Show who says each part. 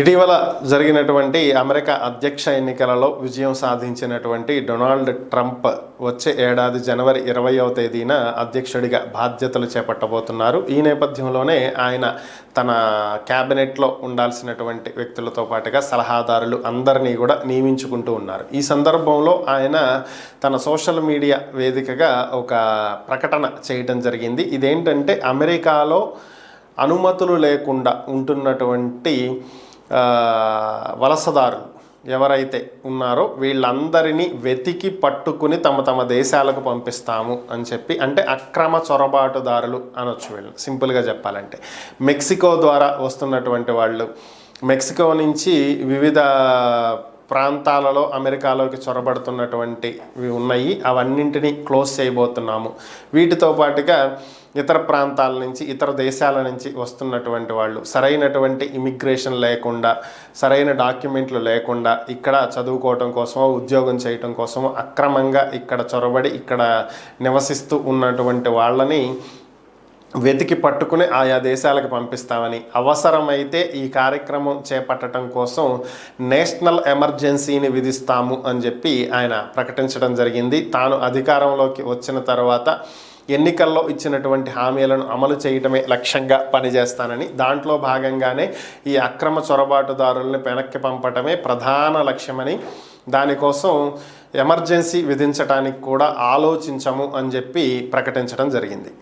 Speaker 1: ఇటీవల జరిగినటువంటి అమెరికా అధ్యక్ష ఎన్నికలలో విజయం సాధించినటువంటి డొనాల్డ్ ట్రంప్ వచ్చే ఏడాది జనవరి 20వ తేదీన అధ్యక్షుడిగా బాధ్యతలు చేపట్టబోతున్నారు. ఈ నేపథ్యంలోనే ఆయన తన క్యాబినెట్లో ఉండాల్సినటువంటి వ్యక్తులతో పాటుగా సలహాదారులు అందరినీ కూడా నియమించుకుంటూ ఉన్నారు. ఈ సందర్భంలో ఆయన తన సోషల్ మీడియా వేదికగా ఒక ప్రకటన చేయడం జరిగింది. ఇదేంటంటే అమెరికాలో అనుమతులు లేకుండా ఉంటున్నటువంటి వలసదారులు ఎవరైతే ఉన్నారో వీళ్ళందరినీ వెతికి పట్టుకుని తమ దేశాలకు పంపిస్తాము అని చెప్పి, అంటే అక్రమ చొరబాటుదారులు అనొచ్చు వీళ్ళు సింపుల్గా చెప్పాలంటే. మెక్సికో ద్వారా వస్తున్నటువంటి వాళ్ళు, మెక్సికో నుంచి వివిధ ప్రాంతాలలో అమెరికాలోకి చొరబడుతున్నటువంటివి ఉన్నాయి, అవన్నింటినీ క్లోజ్ చేయబోతున్నాము. వీటితో పాటుగా ఇతర ప్రాంతాల నుంచి, ఇతర దేశాల నుంచి వస్తున్నటువంటి వాళ్ళు సరైనటువంటి ఇమిగ్రేషన్ లేకుండా, సరైన డాక్యుమెంట్లు లేకుండా ఇక్కడ చదువుకోవటం కోసమో ఉద్యోగం చేయటం కోసమో అక్రమంగా ఇక్కడ చొరబడి ఇక్కడ నివసిస్తూ ఉన్నటువంటి వాళ్ళని వెతికి పట్టుకుని ఆయా దేశాలకు పంపిస్తామని, అవసరమైతే ఈ కార్యక్రమం చేపట్టడం కోసం నేషనల్ ఎమర్జెన్సీని విధిస్తాము అని చెప్పి ఆయన ప్రకటించడం జరిగింది. తాను అధికారంలోకి వచ్చిన తర్వాత ఎన్నికల్లో ఇచ్చినటువంటి హామీలను అమలు చేయటమే లక్ష్యంగా పనిచేస్తానని, దాంట్లో భాగంగానే ఈ అక్రమ చొరబాటుదారుల్ని వెనక్కి పంపటమే ప్రధాన లక్ష్యమని, దానికోసం ఎమర్జెన్సీ విధించడానికి కూడా ఆలోచించము అని చెప్పి ప్రకటించడం జరిగింది.